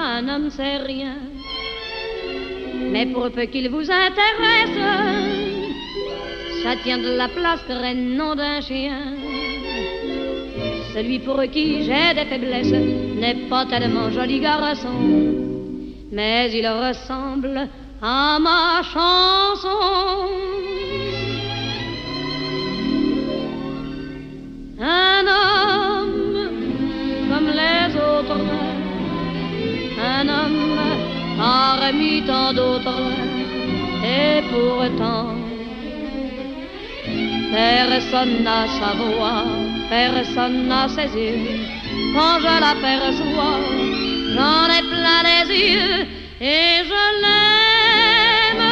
un homme c'est rien. Mais pour peu qu'il vous intéresse, ça tient de la place que nom d'un chien. Celui pour qui j'ai des faiblesses n'est pas tellement joli garçon, mais il ressemble à ma chanson. Un homme comme les autres, un homme parmi tant d'autres, et pourtant personne n'a sa voix, personne n'a ses yeux. Quand je l'aperçois, j'en ai plein les yeux et je l'aime.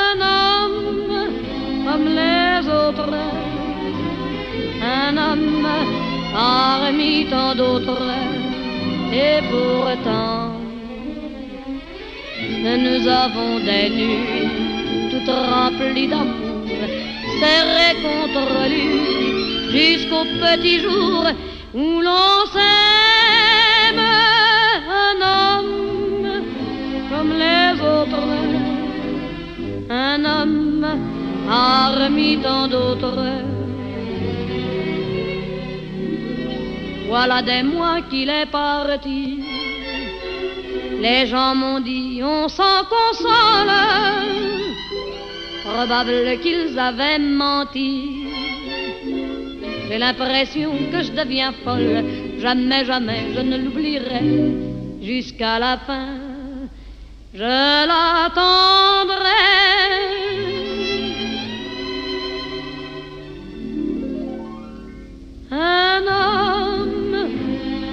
Un homme comme les autres, un homme parmi tant d'autres, et pourtant nous avons des nuits toutes remplies d'amour, serrées contre lui jusqu'au petit jour où l'on s'aime. Un homme comme les autres, un homme parmi tant d'autres. Voilà des mois qu'il est parti. Les gens m'ont dit on s'en console, probable qu'ils avaient menti. J'ai l'impression que je deviens folle, jamais, jamais je ne l'oublierai. Jusqu'à la fin, je l'attendrai. Un homme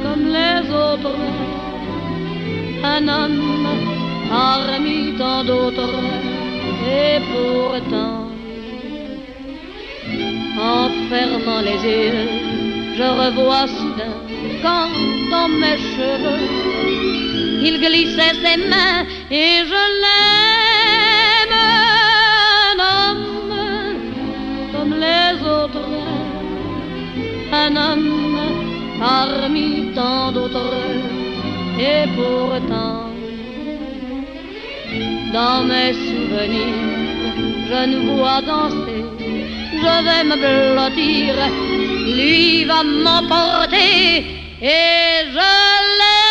comme les autres, un homme parmi tant d'autres, et pourtant, en fermant les yeux, je revois soudain quand dans mes cheveux il glissait ses mains et je l'aime. Un homme comme les autres, un homme parmi tant d'autres, et pourtant dans mes souvenirs je nous vois danser. Je vais me blottir, lui va m'emporter et je l'aime.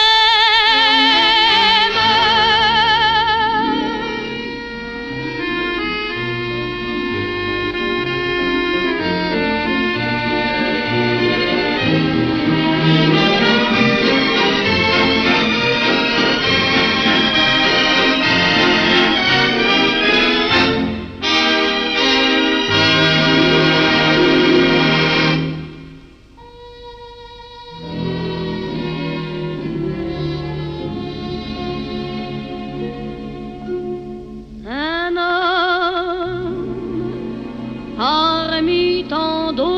Parmi tant d'autres,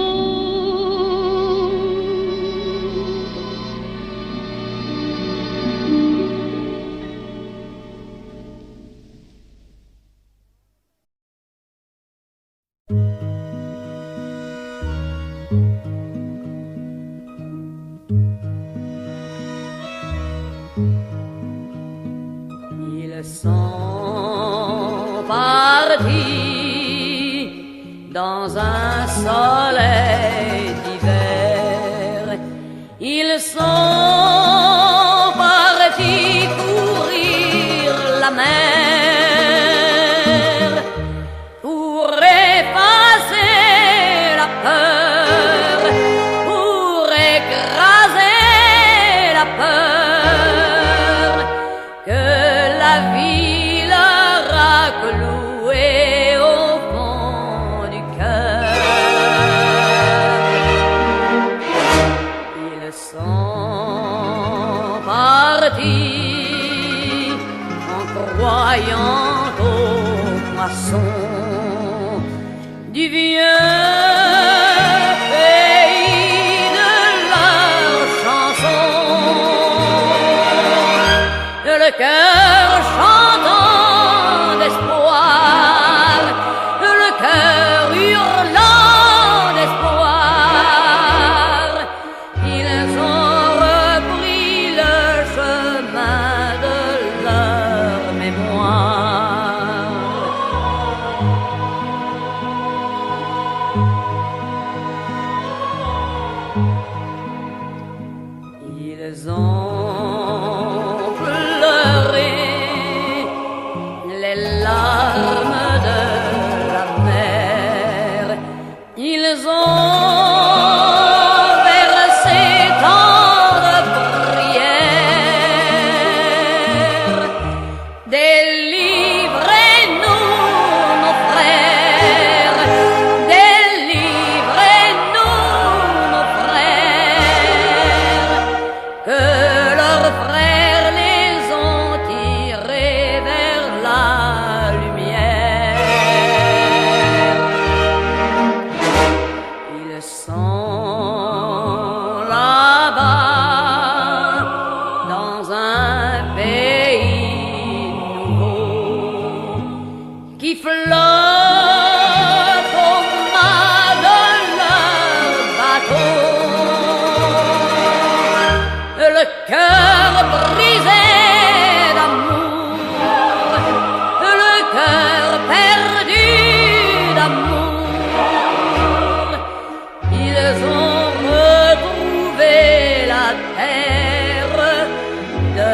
ils sont partis dans un soleil d'hiver. Ils sont partis courir la mer pour effacer la peur, pour écraser la peur que la vie leur a clouée au fond du cœur. Ils sont partis en croyant aux moissons du vieux pays de leurs chansons, le cœur chantant d'espoir, le cœur hurlant d'espoir. Ils ont repris le chemin un pays nouveau qui flotte au mât de leur bateau, le cœur brisé d'amour, le cœur perdu d'amour, ils ont retrouvé la terre de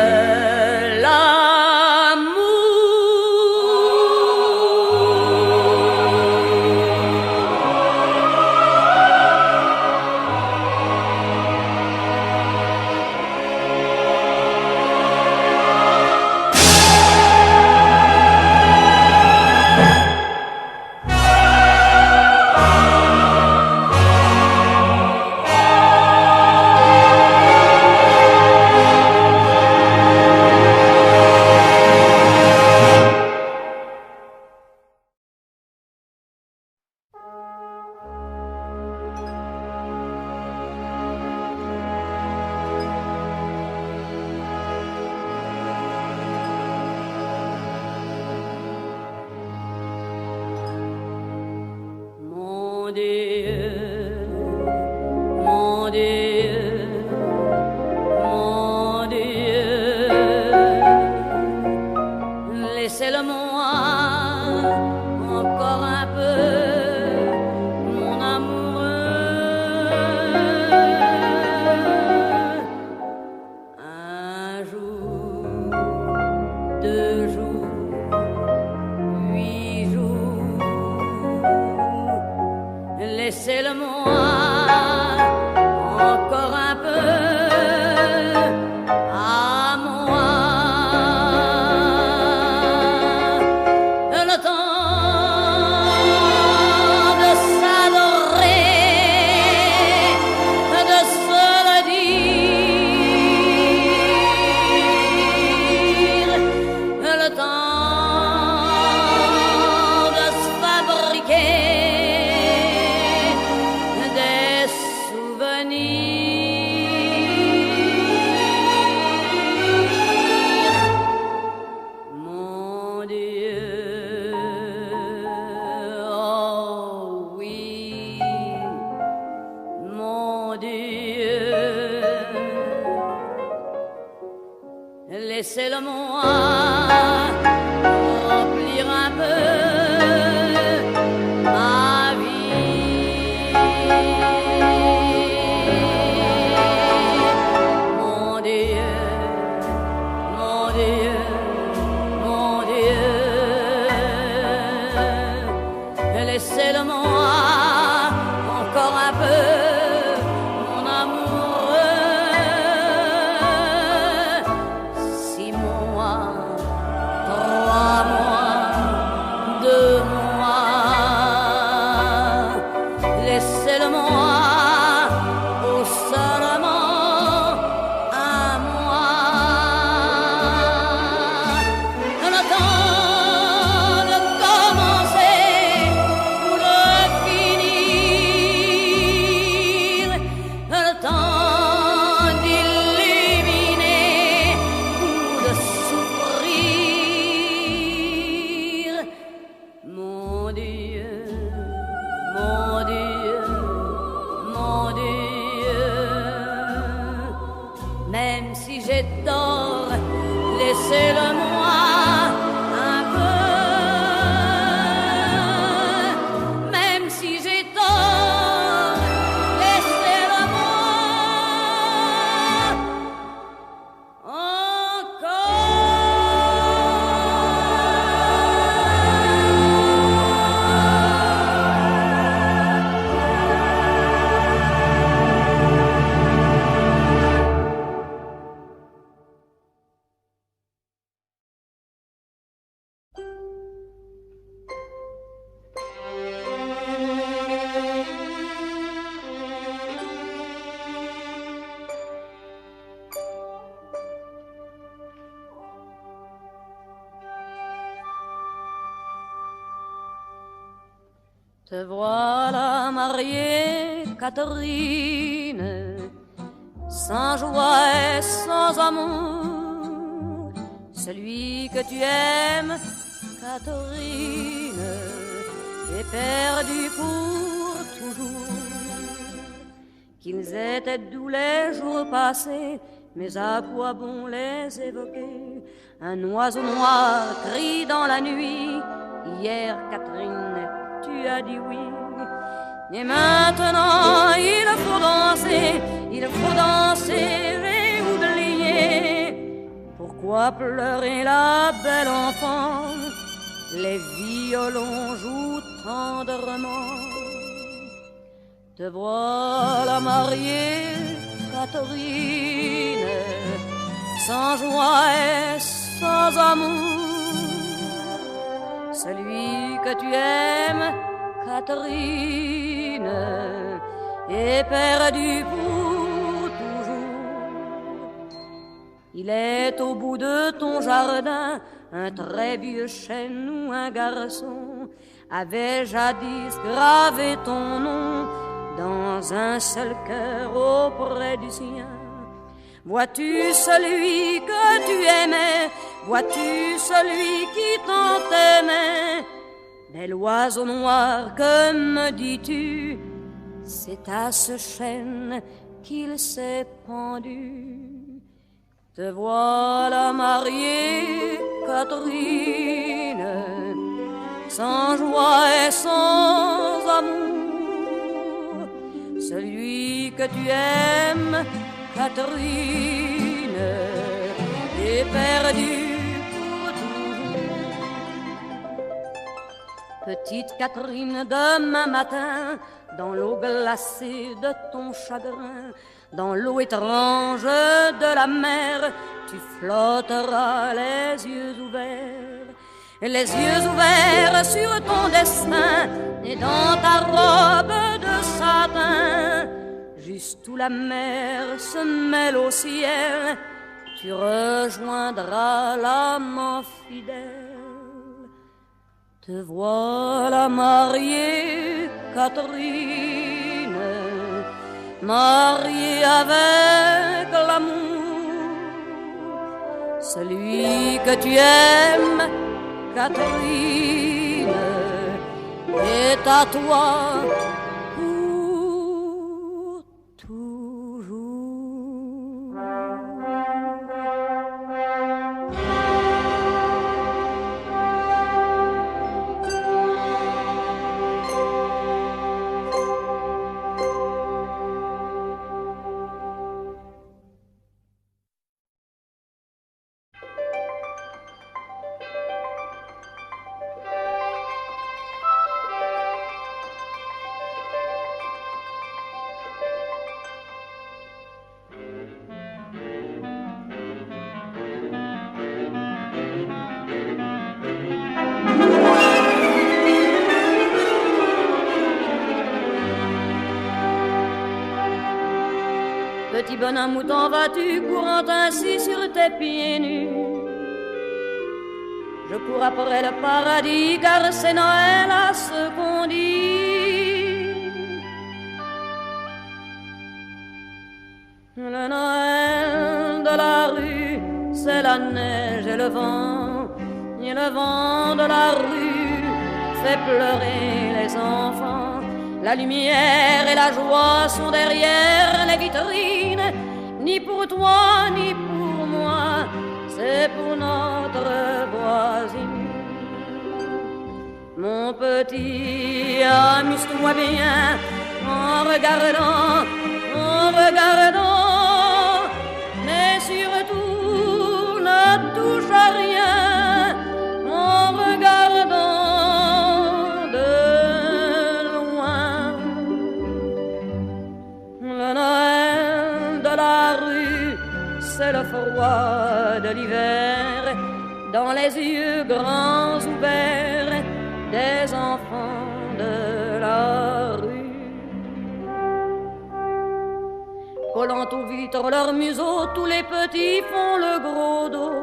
mon Dieu, mon Dieu, laissez-le-moi encore un peu, mon amoureux. Un jour, 2 jours, 8 jours, laissez-le-moi encore un peu à moi. Le temps de s'adorer, de se le dire, le temps de se fabriquer des souvenirs. Mon Dieu, oh oui, mon Dieu, laissez-le-moi remplir un peu ma vie. Mon Dieu, mon Dieu, mon Dieu, laissez-le-moi encore un peu, mon amoureux. 6 mois, 3 mois, 2 mois, laissez-le-moi ou seulement un mois. Le temps de commencer ou de finir, le temps d'illuminer ou de souffrir. Mon Dieu, mon Dieu, mon Dieu, même si j'ai tort, laissez-le-moi un peu. Même si j'ai tort, laissez-le-moi Te voilà mariée, Catherine, sans joie et sans amour. celui que tu aimes, Catherine, est perdu pour toujours. Qu'ils étaient doux les jours passés, mais à quoi bon les évoquer? Un oiseau noir crie dans la nuit. Hier, Catherine, tu as dit oui. Et maintenant, il faut danser et oublier. Pourquoi pleurer la belle enfant? Les violons jouent tendrement. Te voilà mariée, Catherine, sans joie et sans amour. Celui que tu aimes, Catherine, est perdu pour toujours. Il est au bout de ton jardin, un très vieux chêne où un garçon avait jadis gravé ton nom dans un seul cœur auprès du sien. Vois-tu celui que tu aimais? Vois-tu celui qui tant aimait? Bel oiseau noir, que me dis-tu? C'est à ce chêne qu'il s'est pendu. Te voilà mariée, Catherine, sans joie et sans amour. Celui que tu aimes, Catherine, est perdu pour toujours. Petite Catherine, demain matin, dans l'eau glacée de ton chagrin, dans l'eau étrange de la mer, tu flotteras les yeux ouverts sur ton destin, et dans ta robe de satin, juste où la mer se mêle au ciel, tu rejoindras l'amant fidèle. Te voilà mariée, Catherine, mariée avec l'amour. Celui que tu aimes, Catherine, est à toi pour toujours. Petit bonhomme, où t'en vas-tu, courant ainsi sur tes pieds nus? Je cours après le paradis, car c'est Noël à ce qu'on dit. Le Noël de la rue, c'est la neige et le vent de la rue fait pleurer les enfants. La lumière et la joie sont derrière les vitrines, ni pour toi ni pour moi, c'est pour notre voisine. Mon petit, amuse-toi bien en regardant, mais surtout ne touche à rien en regardant de loin. Le Noël de la rue, c'est le froid de l'hiver, dans les yeux grands ouverts des enfants de la rue. Collant aux vitres leurs museaux, tous les petits font le gros dos.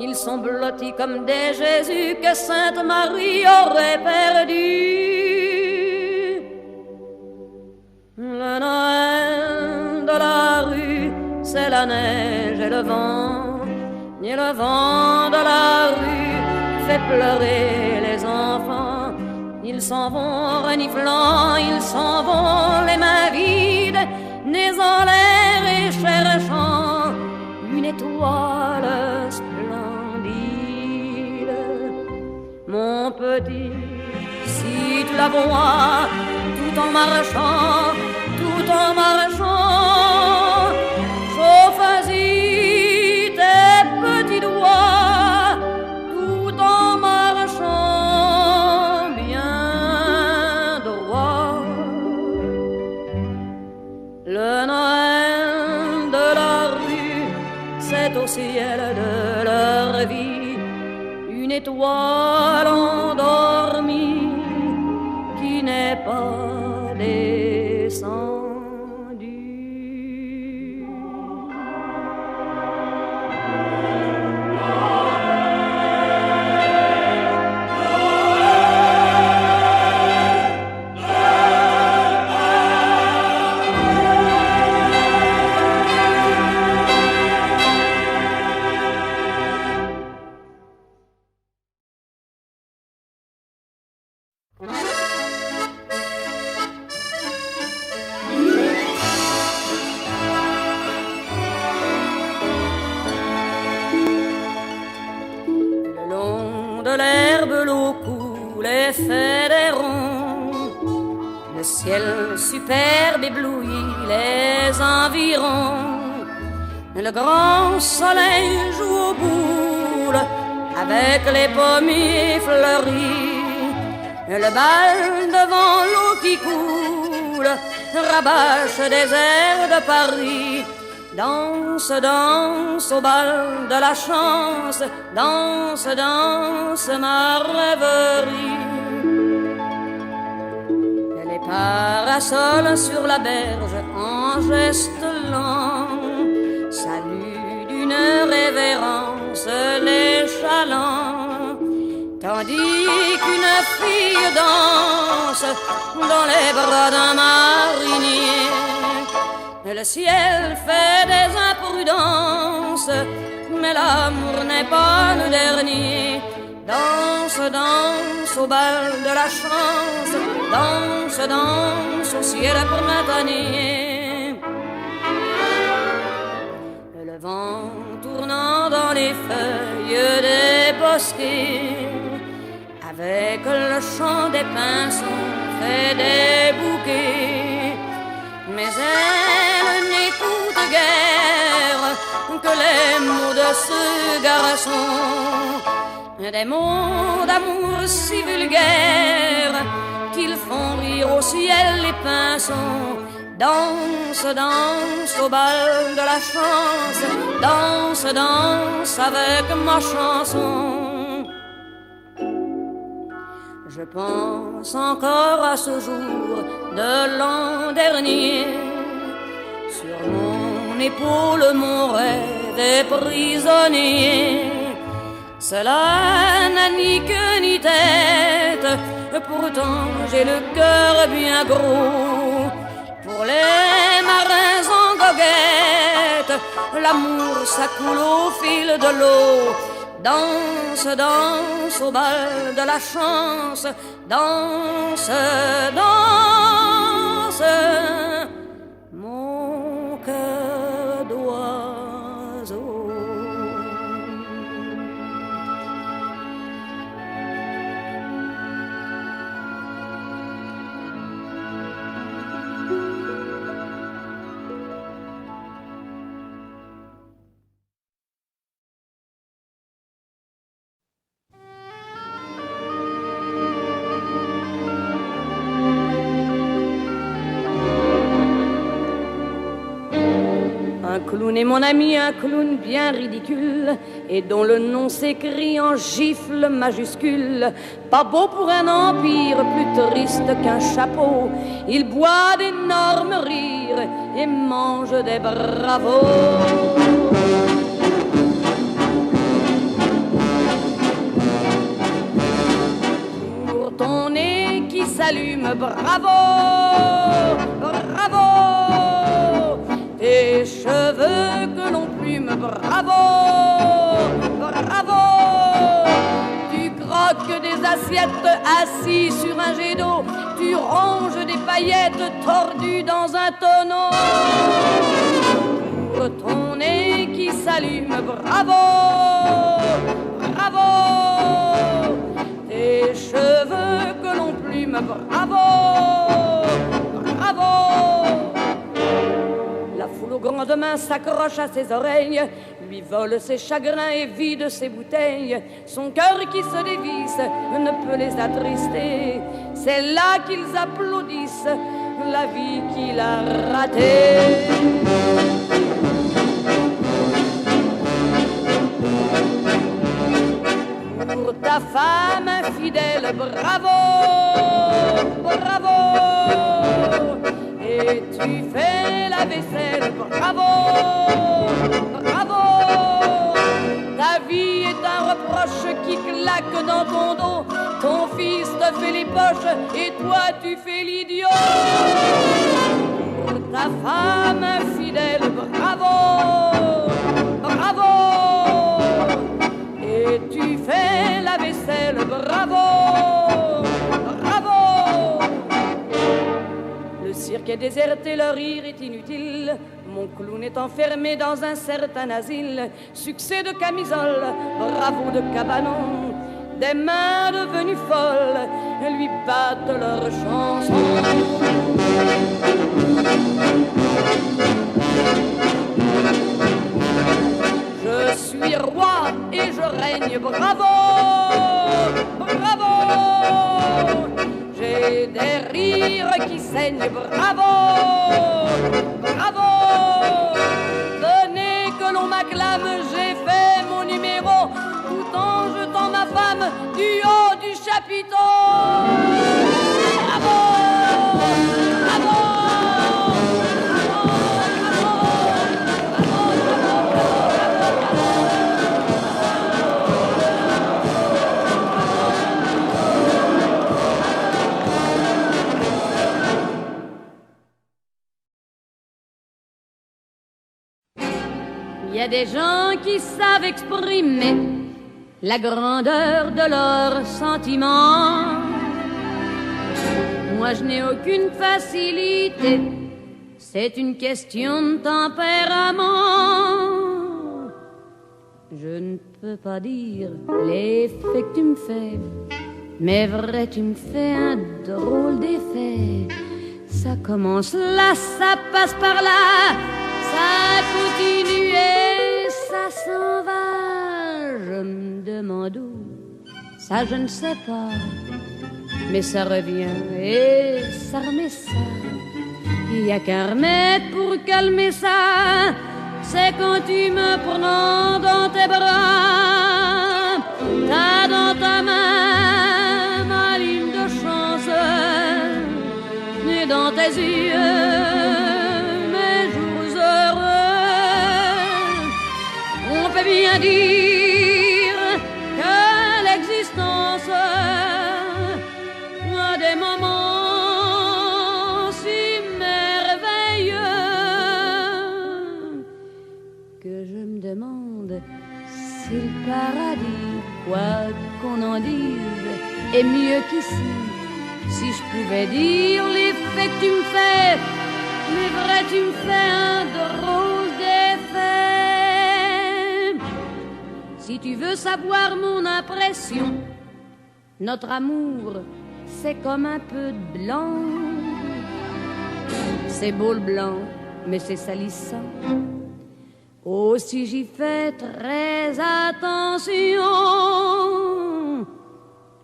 Ils sont blottis comme des Jésus que Sainte Marie aurait perdu. Le Noël de la rue, c'est la neige neige et le vent, ni le vent de la rue fait pleurer les enfants. Ils s'en vont reniflant, ils s'en vont les mains vides, nez en l'air et cherchant une étoile splendide. Mon petit, si tu la vois, tout en marchant, chauffe-y tes petits doigts, tout en marchant bien droit. Le Noël de la rue, c'est au ciel de leur vie une étoile endormie qui n'est pas descendue. Le ciel superbe éblouit les environs. Le grand soleil joue aux boules avec les pommiers fleuris. Le bal devant l'eau qui coule rabâche des airs de Paris. Danse, danse au bal de la chance, danse, danse ma rêverie. Les parasols sur la berge en geste lent saluent d'une révérence les chalands, tandis qu'une fille danse dans les bras d'un marinier. Le ciel fait des imprudences, mais l'amour n'est pas le dernier. Danse, danse au bal de la chance, danse, danse au ciel printanier. Le vent tournant dans les feuilles des bosquets, avec le chant des pinsons fait des bouquets. Mais elle n'écoute guère que les mots de ce garçon, des mots d'amour si vulgaires qu'ils font rire au ciel les pinsons. Danse, danse au bal de la chance, danse, danse avec ma chanson. Je pense encore à ce jour de l'an dernier. Sur mon épaule mon rêve est prisonnier. Cela n'a ni queue ni tête, pourtant j'ai le cœur bien gros. Pour les marins en goguette, l'amour ça coule au fil de l'eau. Danse, danse au bal de la chance, danse, danse, mon cœur d'oiseau. Un clown est mon ami, un clown bien ridicule, et dont le nom s'écrit en gifle majuscule. Pas beau pour un empire, plus triste qu'un chapeau. Il boit d'énormes rires et mange des bravos. Pour ton nez qui s'allume, bravo, bravo. Tes cheveux que l'on s'allume, bravo, bravo. Tu croques des assiettes assis sur un jet d'eau, tu ronges des paillettes tordues dans un tonneau. Pour ton nez qui s'allume, bravo, bravo. Tes cheveux que l'on plume, bravo, bravo. La foule aux grandes mains s'accroche à ses oreilles, lui vole ses chagrins et vide ses bouteilles. Son cœur qui se dévisse ne peut les attrister. C'est là qu'ils applaudissent la vie qu'il a ratée. Pour ta femme infidèle, bravo, bravo. Et tu fais la vaisselle, bravo, bravo. Ta vie est un reproche qui claque dans ton dos. Ton fils te fait les poches et toi tu fais l'idiot. Pour ta femme infidèle, bravo, bravo. Et tu fais la vaisselle, bravo, bravo. Le cirque est déserté, le rire est inutile. Mon clown est enfermé dans un certain asile. Succès de camisole, bravo de cabanon. Des mains devenues folles lui battent leur chanson. Je suis roi et je règne, bravo, bravo. J'ai des rires qui saignent, bravo, bravo. Venez que l'on m'acclame, j'ai fait mon numéro, tout en jetant ma femme du haut du chapiteau. Bravo, bravo. Il y a des gens qui savent exprimer la grandeur de leurs sentiments. Moi, je n'ai aucune facilité, c'est une question de tempérament. Je ne peux pas dire l'effet que tu me fais, mais vrai, tu me fais un drôle d'effet. Ça commence là, ça passe par là, ça continue et ça s'en va. Je me demande où, ça je ne sais pas, mais ça revient et ça remet ça. Il n'y a qu'un remède pour calmer ça, c'est quand tu me prends dans tes bras. T'as dans ta main ma ligne de chance, et dans tes yeux bien dire que l'existence a des moments si merveilleux que je me demande si le paradis, quoi qu'on en dise, est mieux qu'ici. Si je pouvais dire l'effet que tu me fais, mais vrai tu me fais un drôle d'effet. Si tu veux savoir mon impression, notre amour, c'est comme un peu de blanc. C'est beau le blanc, mais c'est salissant. Aussi j'y fais très attention.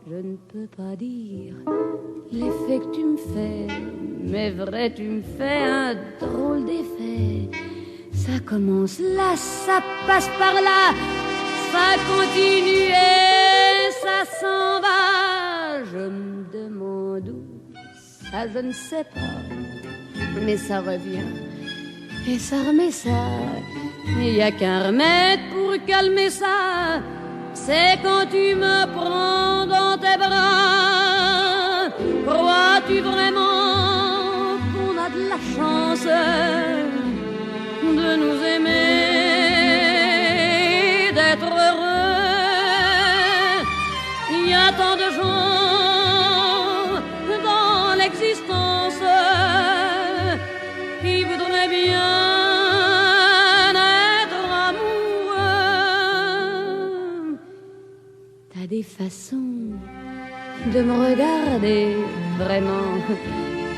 Je ne peux pas dire l'effet que tu me fais, mais vrai, tu me fais un drôle d'effet. Ça commence là, ça passe par là, ça continue et ça s'en va. Je me demande où, ça je ne sais pas, mais ça revient et ça remet ça. Il n'y a qu'un remède pour calmer ça, c'est quand tu me prends dans tes bras. Crois-tu vraiment qu'on a de la chance de nous aimer? des façons de me regarder vraiment.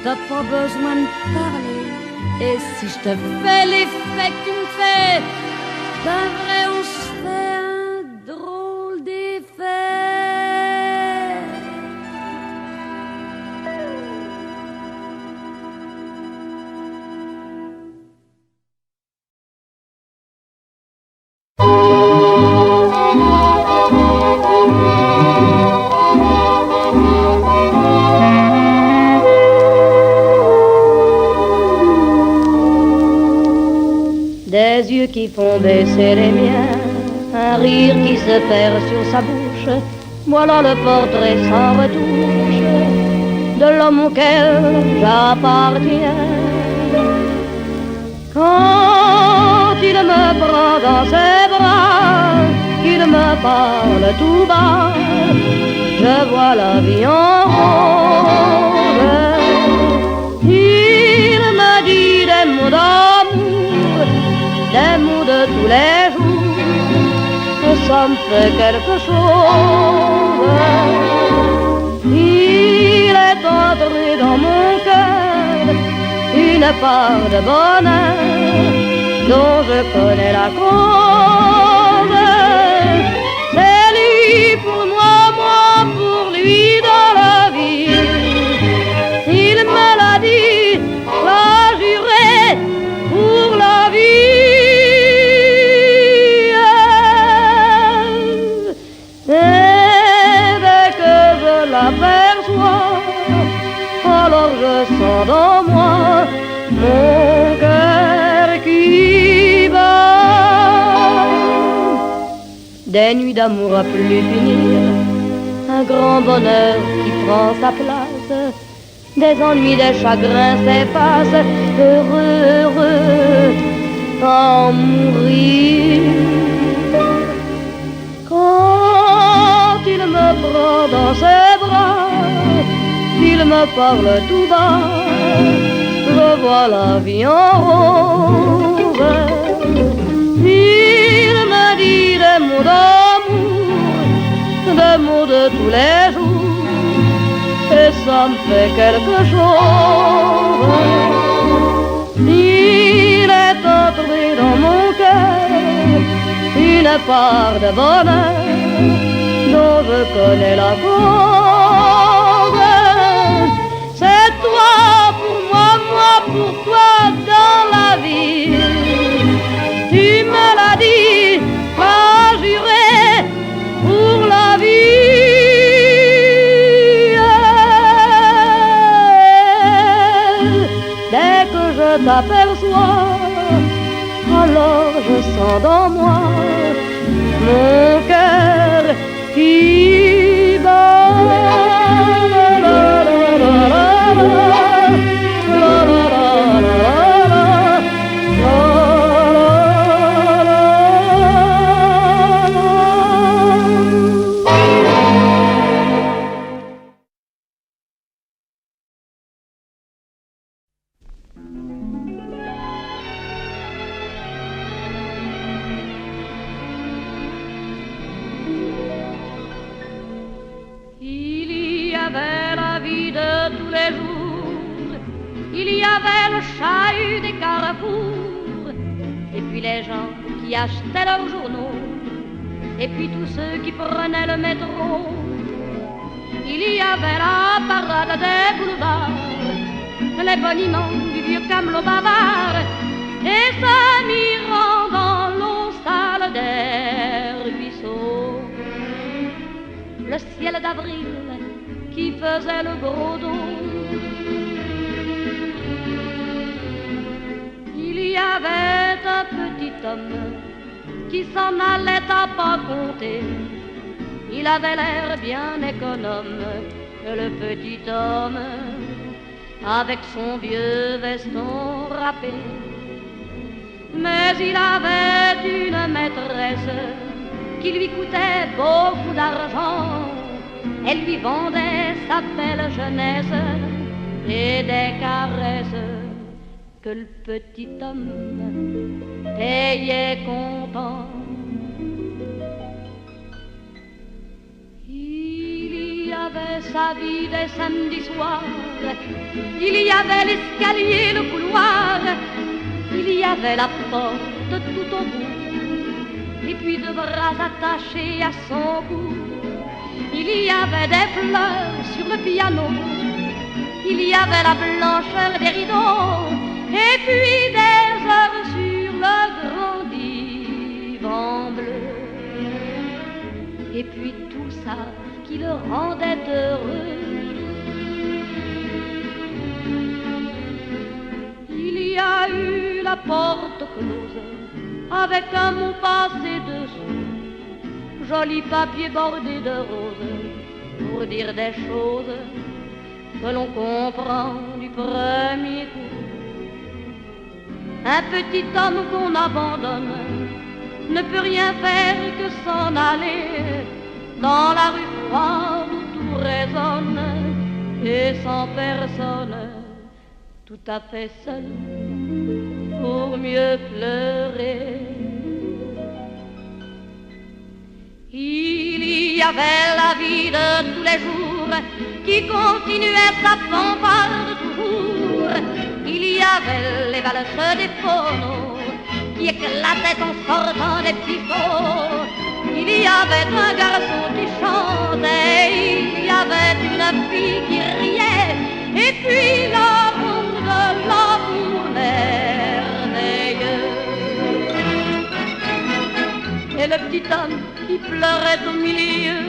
T'as pas besoin de parler. Et si je te fais l'effet que tu me fais, ben vrai on se fait un drôle d'effet. Des yeux qui font baisser les miens, un rire qui se perd sur sa bouche, voilà le portrait sans retouche de l'homme auquel j'appartiens. Quand il me prend dans ses bras, qu'il me parle tout bas, je vois la vie en rose. Il me dit des mots d'amour, des mots de tous les jours, que ça me fait quelque chose. Il est entré dans mon cœur une part de bonheur dont je connais la cause. C'est lui pour moi, moi pour lui dans la vie. Il me l'a dit, l'a juré pour la vie. L'aperçois, alors je sens dans moi mon cœur qui bat. Des nuits d'amour à plus finir, un grand bonheur qui prend sa place, des ennuis, des chagrins s'effacent, heureux, heureux, en mourir. Quand il me prend dans ses bras, il me parle tout bas, je vois la vie en rose. Il me dit des mots d'amour, des mots de tous les jours, et ça me fait quelque chose. Il est entré dans mon cœur une part de bonheur dont je connais la cause. C'est toi pour moi, moi pour toi dans la vie. Tu me l'as dit, m'as juré pour la vie. Dès que je t'aperçois, alors je sens dans moi mon cœur qui bat. Chahut des carrefours, et puis les gens qui achetaient leurs journaux, et puis tous ceux qui prenaient le métro. Il y avait la parade des boulevards, les boniments du vieux camelot bavard, et ça mirant dans l'eau sale des ruisseaux. Le ciel d'avril qui faisait le gros dos. Il y avait un petit homme qui s'en allait à pas compter. Il avait l'air bien économe, le petit homme, avec son vieux veston râpé. Mais il avait une maîtresse qui lui coûtait beaucoup d'argent. Elle lui vendait sa belle jeunesse et des caresses que le petit homme payait content. avait sa vie des samedis soirs. Il y avait l'escalier, le couloir, il y avait la porte tout au bout, et puis deux bras attachés à son cou. Il y avait des fleurs sur le piano, il y avait la blancheur des rideaux, et puis des heures sur le grand divan bleu. Et puis tout ça qui le rendait heureux. Il y a eu la porte close avec un mot passé dessous, joli papier bordé de roses pour dire des choses que l'on comprend du premier coup. Un petit homme qu'on abandonne ne peut rien faire que s'en aller dans la rue froide où tout résonne et sans personne, tout à fait seul pour mieux pleurer. Il y avait la vie de tous les jours qui continuait sa fanfare de toujours. Il y avait les valses des phonos qui éclataient en sortant des picots. Il y avait un garçon qui chantait, il y avait une fille qui riait, et puis l'amour de l'amour merveilleux. Et le petit homme qui pleurait au milieu.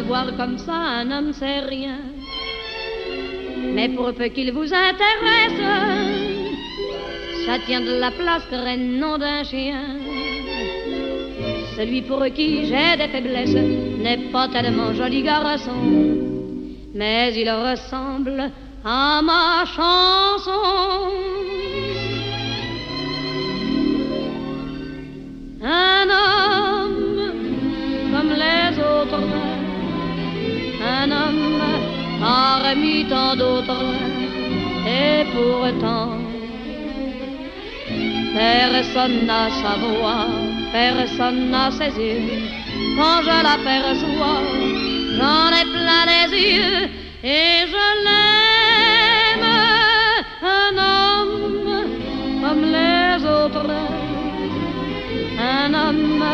voir comme ça un homme, c'est rien. Mais pour peu qu'il vous intéresse, ça tient de la place que nom d'un chien. Celui pour qui j'ai des faiblesses n'est pas tellement joli garçon, mais il ressemble à ma chanson. Un homme comme les autres, un homme parmi tant d'autres, et pourtant personne n'a sa voix, personne n'a ses yeux. Quand je l'aperçois, j'en ai plein les yeux et je l'aime. Un homme comme les autres, un homme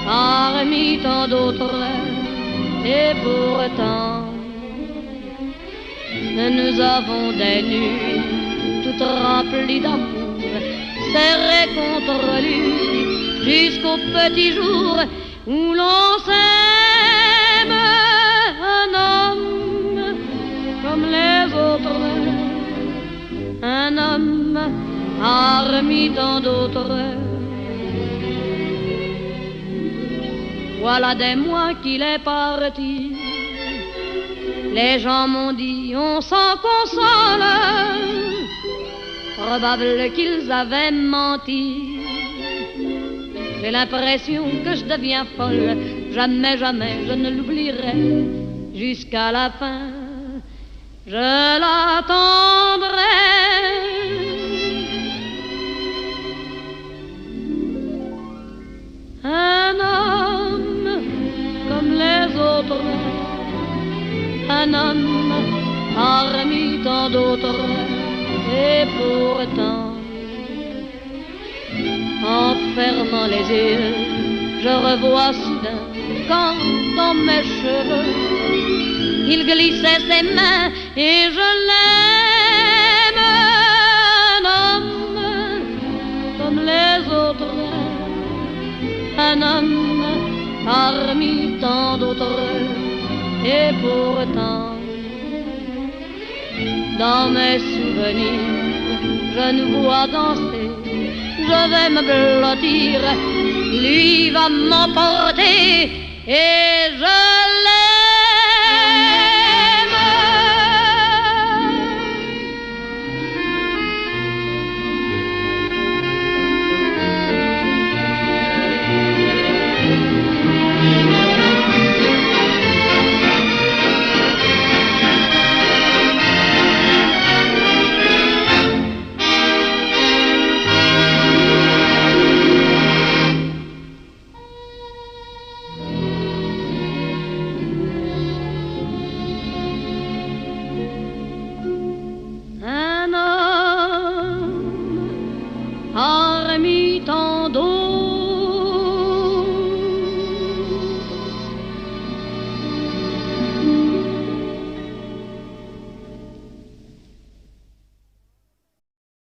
parmi tant d'autres, et pourtant nous avons des nuits toutes remplies d'amour, serrées contre lui jusqu'au petit jour où l'on s'aime. Un homme comme les autres, un homme parmi tant d'autres. Voilà des mois qu'il est parti. Les gens m'ont dit on s'en console, probable qu'ils avaient menti. J'ai l'impression que je deviens folle, jamais, jamais je ne l'oublierai. Jusqu'à la fin, je l'attendrai. Un homme comme les autres, un homme parmi tant d'autres, et pourtant, en fermant les yeux, je revois soudain quand dans mes cheveux il glissait ses mains et je l'aime. Un homme comme les autres, un homme parmi tant d'autres, et pourtant, dans mes souvenirs, je nous vois danser. Je vais me blottir, lui va m'emporter et je l'aime.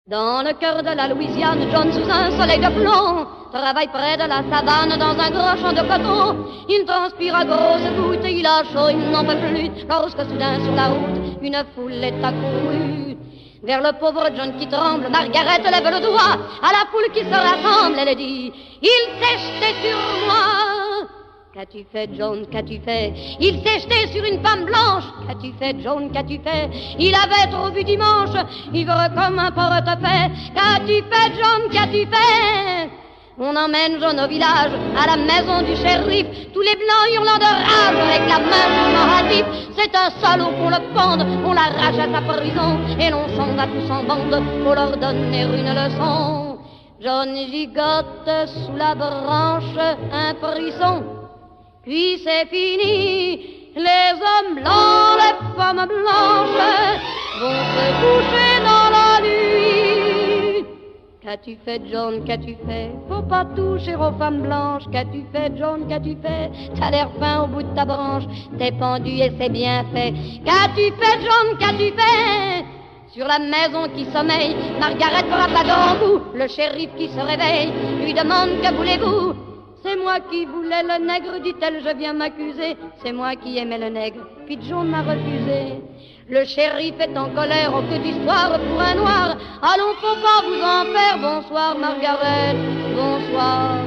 Dans le cœur de la Louisiane, John, sous un soleil de plomb, travaille près de la savane dans un gros champ de coton. Il transpire à grosses gouttes, il a chaud, il n'en peut plus, lorsque soudain sur la route, une foule est accourue. Vers le pauvre John qui tremble, Margaret lève le doigt à la foule qui se rassemble, elle dit « Il s'est jeté sur moi !» Qu'as-tu fait, John, qu'as-tu fait? Il s'est jeté sur une femme blanche. Qu'as-tu fait, John, qu'as-tu fait? Il avait trop bu dimanche, ivre comme un portefaix. Qu'as-tu fait, John, qu'as-tu fait? On emmène John au village, à la maison du shérif. Tous les blancs hurlant de rage, avec la main sur leur hâtif. C'est un salaud qu'on le pende, on l'arrache à sa prison. Et l'on s'en va tous en bande pour leur donner une leçon. John gigote sous la branche un frisson. Puis c'est fini, les hommes blancs, les femmes blanches vont se coucher dans la nuit. Qu'as-tu fait, John, qu'as-tu fait? Faut pas toucher aux femmes blanches. Qu'as-tu fait, John, qu'as-tu fait? T'as l'air fin au bout de ta branche, t'es pendu et c'est bien fait. Qu'as-tu fait, John, qu'as-tu fait? Sur la maison qui sommeille, Margaret frappe à grand coup. Le shérif qui se réveille lui demande que voulez-vous? c'est moi qui voulais le nègre, dit-elle, je viens m'accuser. C'est moi qui aimais le nègre, puis John m'a refusé. Le shérif est en colère, oh que d'histoire pour un noir. Allons, faut pas vous en faire, bonsoir Margaret, bonsoir.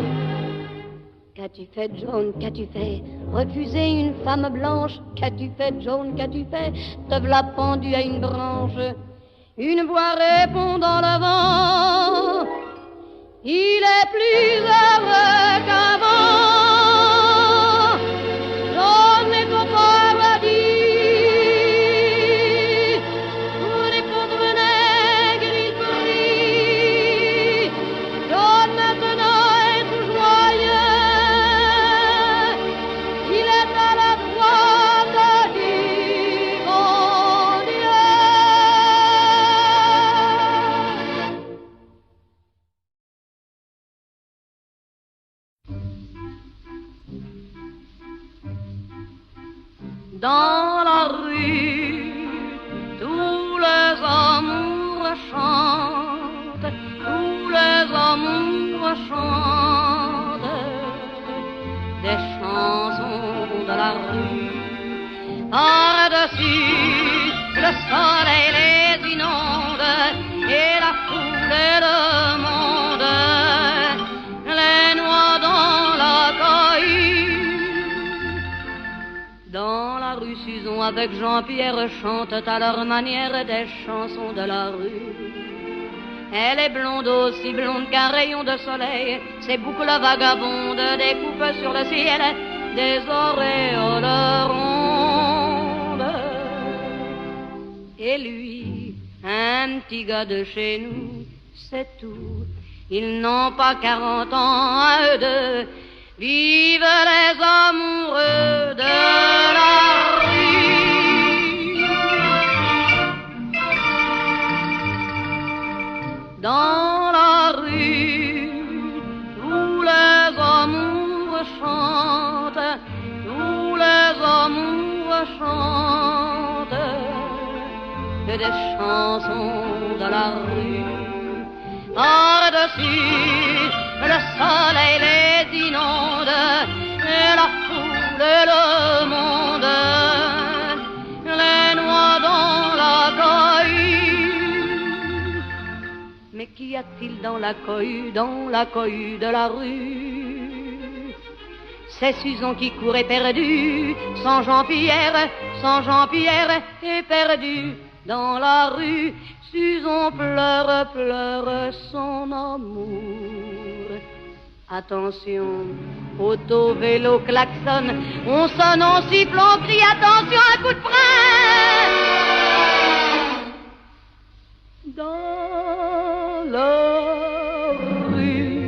Qu'as-tu fait, John, qu'as-tu fait? Refuser une femme blanche? Qu'as-tu fait, John, qu'as-tu fait? Te v'là pendu à une branche. Une voix répond dans le vent, il est plus heureux qu'avant. John est au paradis, pour les pauvres nègres il prie. John maintenant est tout joyeux, il est à la droite du bon Dieu. Dans la rue, tous les amours chantent, tous les amours chantent des chansons de la rue. Par-dessus, le soleil les inonde et la foule et le monde les noie dans la cohue. Dans la rue, Susan avec Jean-Pierre chantent à leur manière des chansons de la rue. Elle est blonde, aussi blonde qu'un rayon de soleil, ses boucles vagabondes découpent sur le ciel des auréoles rondes. Et lui, un petit gars de chez nous, c'est tout. Ils n'ont pas 40 ans à eux deux. Vive les amoureux de la rue. Dans la rue, tous les amours chantent, tous les amours chantent que des chansons de la rue. Par-dessus, le soleil les inonde et la foule et le monde les noie dans la cohue. Mais qu'y a-t-il dans la cohue de la rue? C'est Susan qui court éperdue, sans Jean-Pierre est perdu dans la rue. Susan pleure, pleure son amour. Attention, auto, vélo, klaxon, on sonne, on siffle, on crie, attention, un coup de frein. Dans la rue,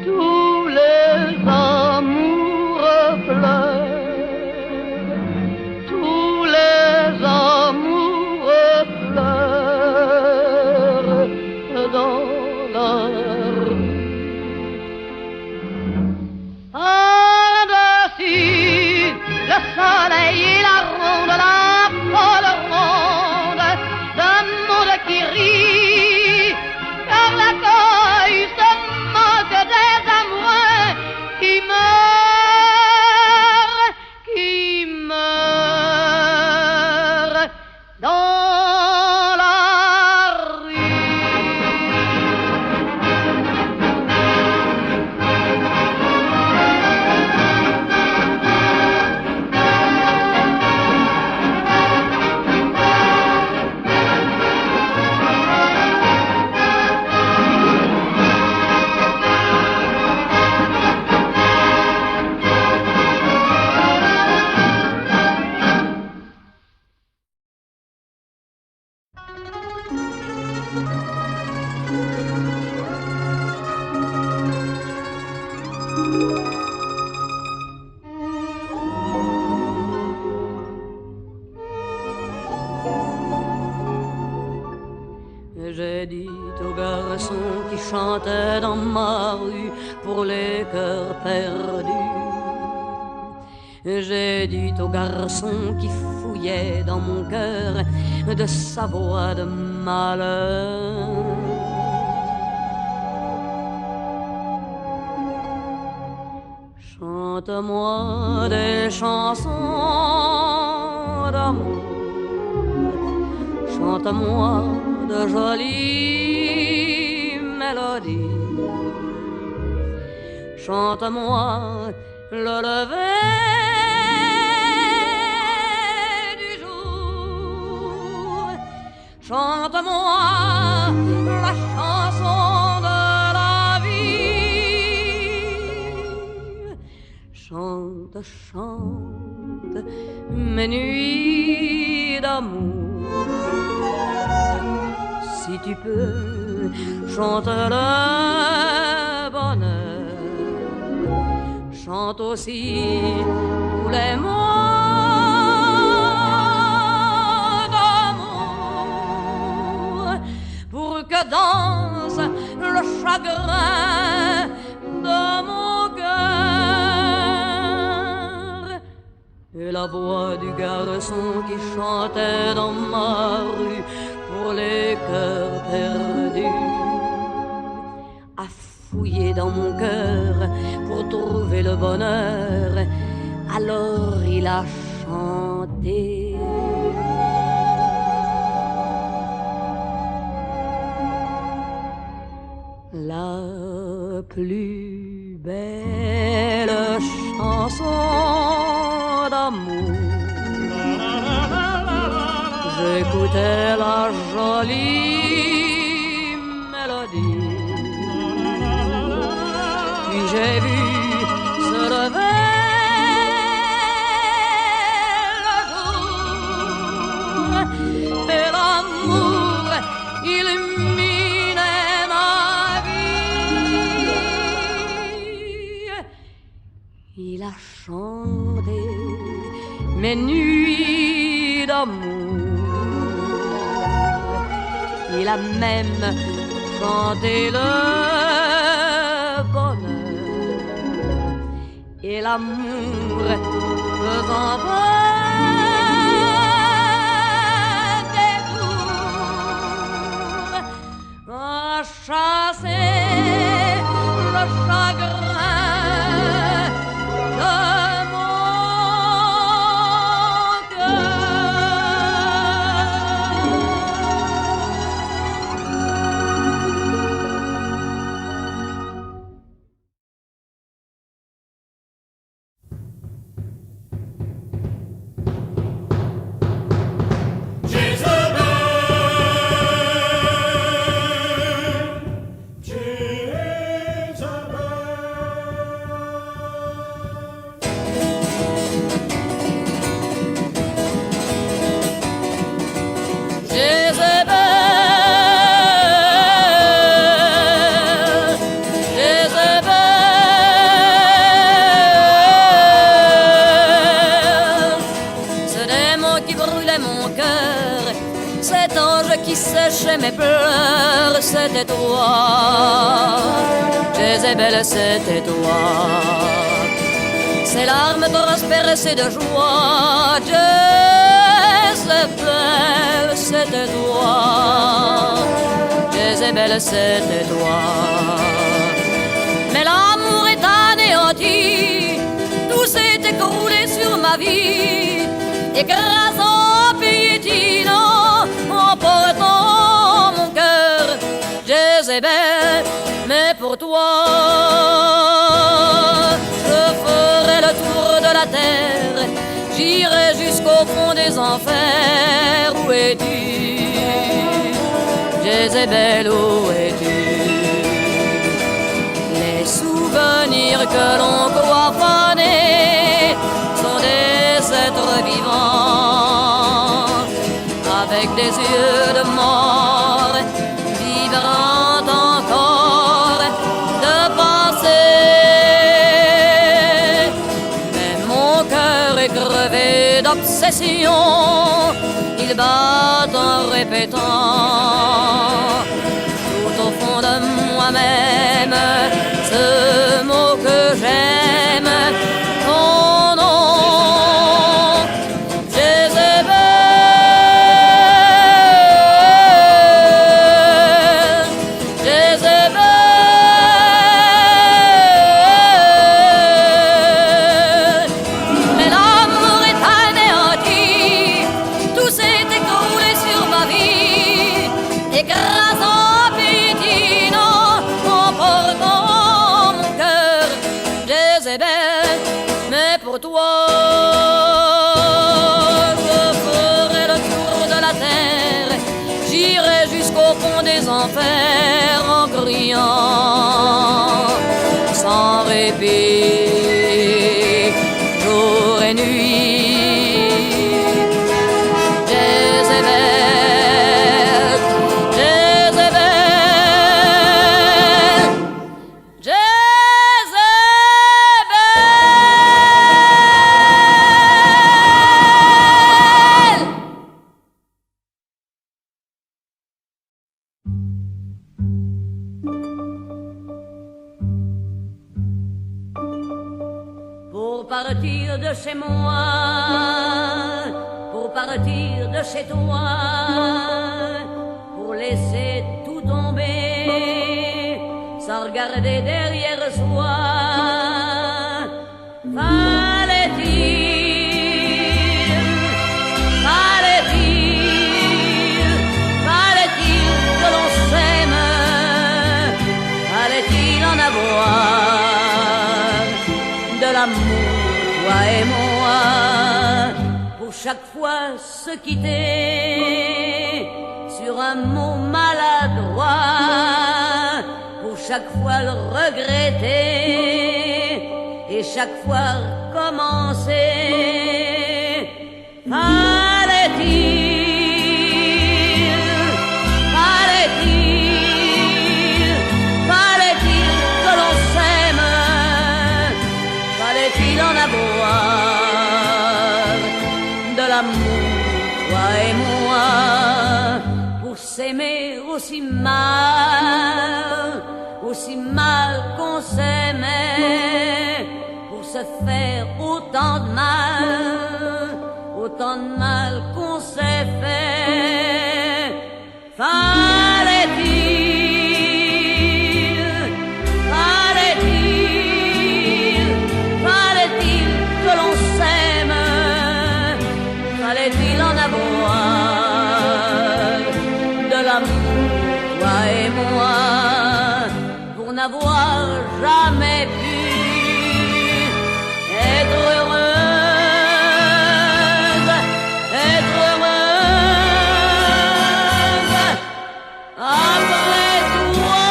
tous les amours pleurent, tous les amours pleurent dans la rue. Par-dessus, le soleil et la ronde, la folle ronde, d'un monde qui rit, car la cohue se moque des amoureux qui meurent dans la rue. J'ai dit aux garçons qui chantaient dans ma rue pour les cœurs perdus. J'ai dit aux garçons qui fouillaient dans mon cœur de sa voix de malheur. Chante-moi des chansons d'amour, chante-moi de jolies mélodies, chante-moi le lever du jour, chante-moi la chanson de la vie. Chante, chante mes nuits d'amour. Si tu peux, chante le bonheur. Chante aussi tous les mots d'amour pour que danse le chagrin de mon cœur. Et la voix du garçon qui chantait dans ma rue pour les cœurs perdus a fouillé dans mon cœur pour trouver le bonheur. Alors il a chanté. La plus belle chanson d'amour. J'écoutais la jolie mélodie, puis j'ai vu se lever le jour, et l'amour illuminait ma vie. Il a chanté mes nuits d'amour. Il a même chanté le bonheur et l'amour faisant un détour a chassé le chagrin de mes pleurs, c'était toi. Jézabel, c'était toi. Ces larmes transpercées de joie, Jézabel, c'était toi. Jézabel, c'était toi. Mais l'amour est anéanti, tout s'est écroulé sur ma vie, écrasant, piétinant, emportant mon cœur, Jézabel, mais pour toi, je ferai le tour de la terre, j'irai jusqu'au fond des enfers. Où es-tu, Jézabel, où es-tu? Les souvenirs que l'on croit fanés sont des êtres vivants, avec des yeux de mort, vibrant encore de pensée. Mais mon cœur est crevé d'obsession, il bat en répétant tout au fond de moi-même ce mot que j'aime, ton nom. pour toi. Je ferai le tour de la terre, j'irai jusqu'au fond des enfers en criant sans répit, jour et nuit. Jézabel, Jézabel, Jézabel. Pour partir de chez moi, pour partir de chez toi, pour laisser tout tomber, sans regarder derrière soi, fallait-il que l'on s'aime, fallait-il en avoir de l'amour, toi et moi, pour chaque fois se quitter sur un mot maladroit, pour chaque fois le regretter et chaque fois recommencer. Fallait-il que l'on s'aime, fallait-il en avoir de l'amour, toi et moi, pour s'aimer aussi mal qu'on s'aimait, pour se faire autant de mal qu'on s'est fait. Fallait-il que l'on s'aime, fallait-il en avoir de l'amour, toi et moi, pour n'avoir jamais pu être heureuse. Après toi.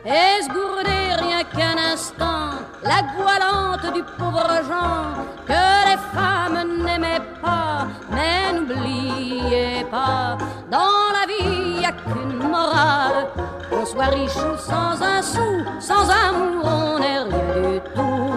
Est-ce gourdé rien qu'un instant la goualante du pauvre Jean que les femmes n'aimaient pas, mais n'oubliez pas, dans la vie y a qu'une morale, qu'on soit riche ou sans un sou, sans amour on n'est rien du tout.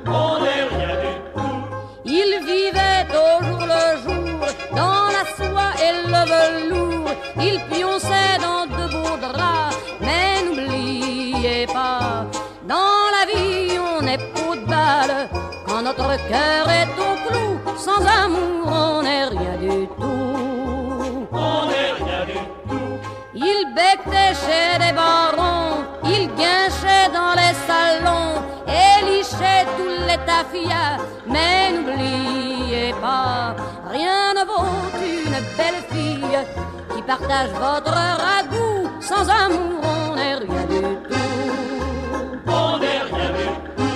On n'est rien du tout. Il vivait au jour le jour dans la soie et le velours, il pionçait dans de beaux draps, mais n'oubliez pas, dans la vie on est peau de balle, quand notre cœur est au clou, sans amour on n'est rien du tout. On n'est rien du tout. Il becquait chez des barons, il guinchait dans les salons, et lichait tous les tafias, mais n'oubliez pas, rien ne vaut une belle fille qui partage votre ragoût, sans amour on n'est rien du tout. On n'est rien du tout.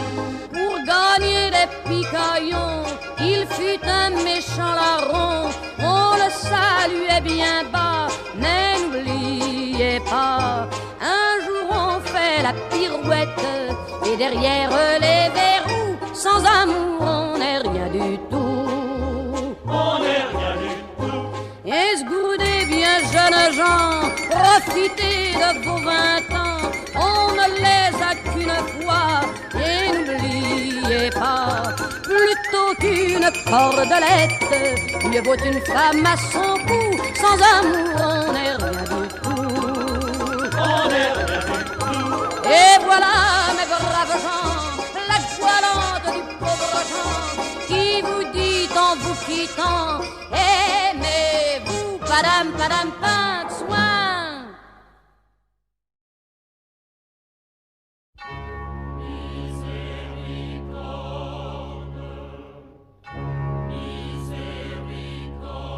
Pour gagner des picaillons, il fut un méchant larron, on le saluait bien bas, mais n'oubliez pas, un jour on fait la pirouette, et derrière les verrous, sans amour on n'est rien du tout. On n'est rien du tout. Esgourdez bien jeunes gens, profitez de vos 20 ans, on ne les a qu'une fois, et n'oubliez pas, plutôt qu'une cordelette, mieux vaut une femme à son cou, sans amour on n'est rien du tout. On n'est rien du tout. Et voilà mes braves gens, la goualante du pauvre Jean, qui vous dit en vous quittant, aimez-vous, padam padam pas de soin. Miséricorde, miséricorde.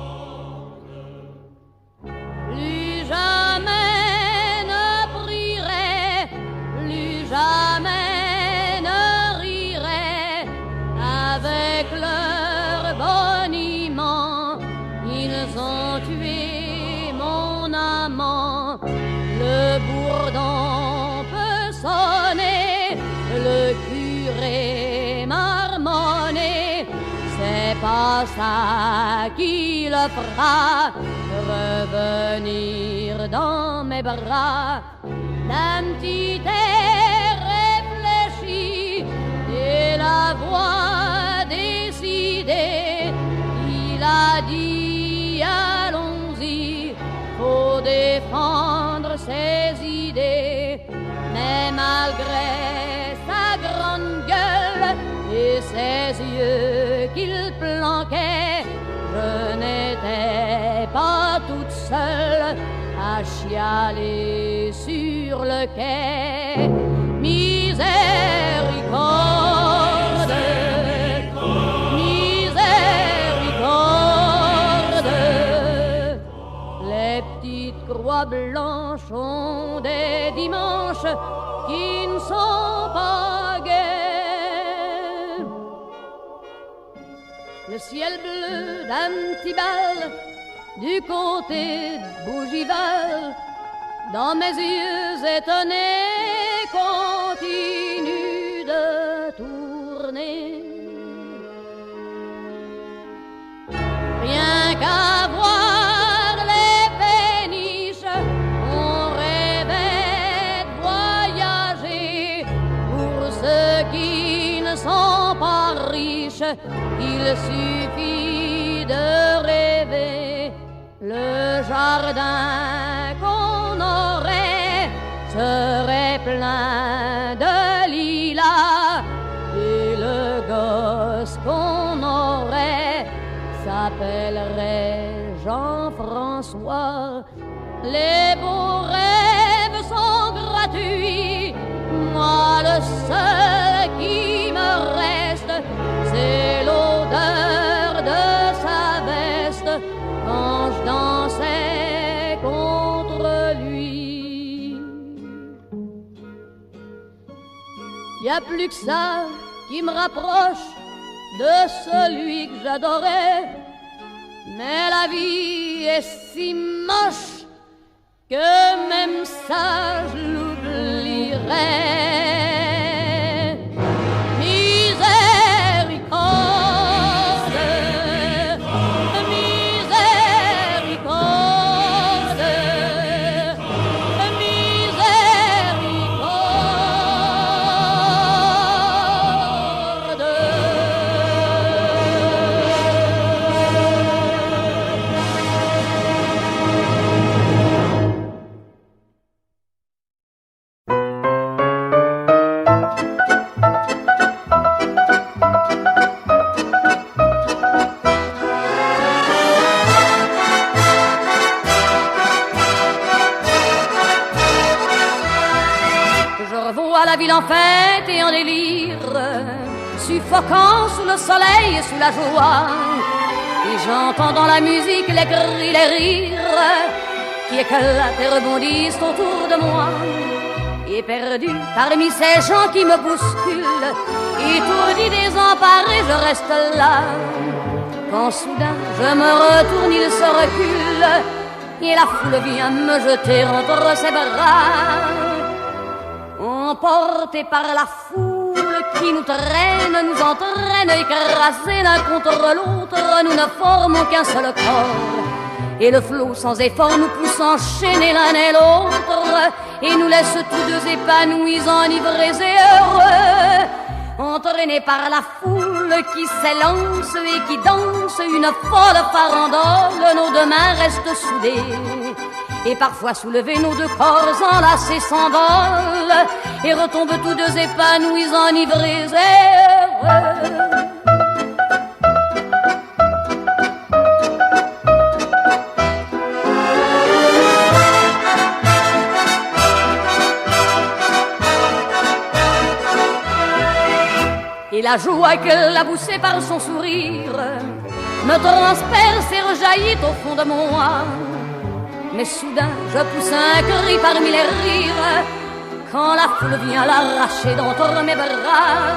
pas ça qui le fera revenir dans mes bras d'un petit air réfléchi et la voix décidée. Il a dit allons-y, faut défendre ses idées, mais malgré sa grande gueule et ses yeux qu'il planquait, je n'étais pas toute seule à chialer sur le quai. Miséricorde, miséricorde, les petites croix blanches ont des dimanches qui ne sont pas gais. Le ciel bleu d'Antibal du côté de Bougival, dans mes yeux étonnés, continue de tourner. Rien qu'à voir les péniches, on rêvait de voyager. Pour ceux qui ne sont pas riches, il suffit de rêver. Le jardin qu'on aurait serait plein de lilas et le gosse qu'on aurait s'appellerait Jean-François. Les beaux rêves sont gratuits, moi le seul qui me reste, c'est l'odeur de sa veste quand je dansais contre lui. Y a plus que ça qui me rapproche de celui que j'adorais, mais la vie est si moche que même ça je l'oublierais. La ville en fête et en délire, suffocant sous le soleil et sous la joie. Et j'entends dans la musique les cris, les rires qui éclatent et rebondissent autour de moi. Et perdu parmi ces gens qui me bousculent, étourdi, désemparé, je reste là. Quand soudain je me retourne, il se recule et la foule vient me jeter entre ses bras. Emportés par la foule qui nous traîne, nous entraîne, écrasés l'un contre l'autre, nous ne formons qu'un seul corps. Et le flot sans effort nous pousse enchaîner l'un et l'autre, et nous laisse tous deux épanouis, enivrés et heureux. Entraînés par la foule qui s'élance et qui danse une folle farandole, nos deux mains restent soudées. Et parfois soulevés, nos deux corps enlacés s'envolent et retombent tous deux épanouis, enivrés et heureux. Et la joie que l'a poussée par son sourire me transperce et rejaillit au fond de moi. Mais soudain je pousse un cri parmi les rires quand la foule vient l'arracher d'entre mes bras.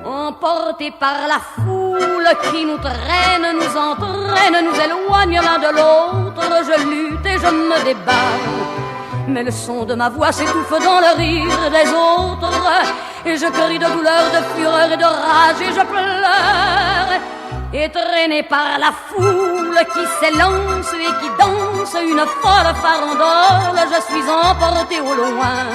Emportés par la foule qui nous traîne, nous entraîne, nous éloigne l'un de l'autre, je lutte et je me débat. Mais le son de ma voix s'étouffe dans le rire des autres, et je crie de douleur, de fureur et de rage, et je pleure. et traîné par la foule qui s'élance et qui danse une folle farandole, je suis emporté au loin.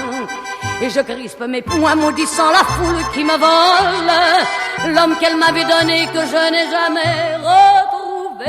Et je crispe mes poings maudissant la foule qui me vole l'homme qu'elle m'avait donné que je n'ai jamais retrouvé.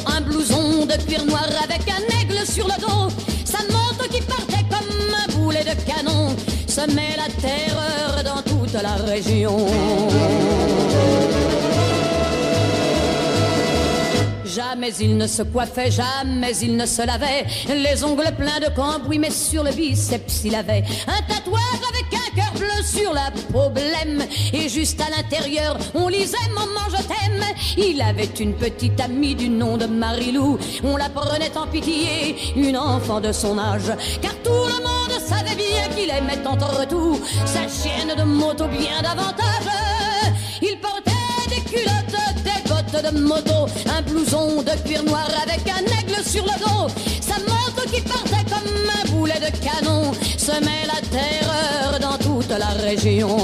Un blouson de cuir noir avec un aigle sur le dos, sa moto qui partait comme un boulet de canon semait la terreur dans toute la région. Jamais il ne se coiffait, jamais il ne se lavait, les ongles pleins de cambouis, mais sur le biceps il avait un tatouage avec un cœur bleu sur la peau blême, et juste à l'intérieur on lisait « Maman je t'aime ». Il avait une petite amie du nom de Marilou, on la prenait en pitié, une enfant de son âge, car tout le monde savait bien qu'il aimait entre tout sa chienne de moto bien davantage. Il portait des culottes, des bottes de moto, un blouson de cuir noir avec un aigle sur le dos, sa moto qui partait comme un boulet de canon semait la terreur dans toute la région.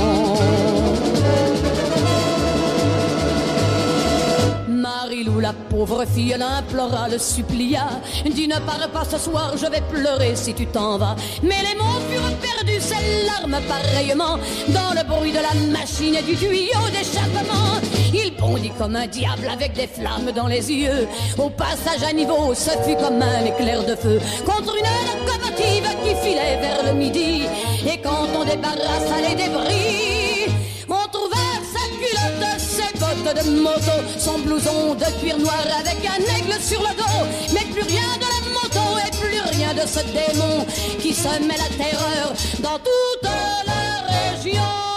Marilou, la pauvre fille, l'implora, le supplia, dis ne pars pas ce soir, je vais pleurer si tu t'en vas. Mais les mots furent perdus, ses larmes pareillement, dans le bruit de la machine et du tuyau d'échappement. Il bondit comme un diable avec des flammes dans les yeux, au passage à niveau, ce fut comme un éclair de feu contre une locomotive qui filait vers le midi. Et quand on débarrassa les débris, on trouva sa culotte, ses bottes de moto, son blouson de cuir noir avec un aigle sur le dos. Mais plus rien de la moto et plus rien de ce démon qui semait la terreur dans toute la région.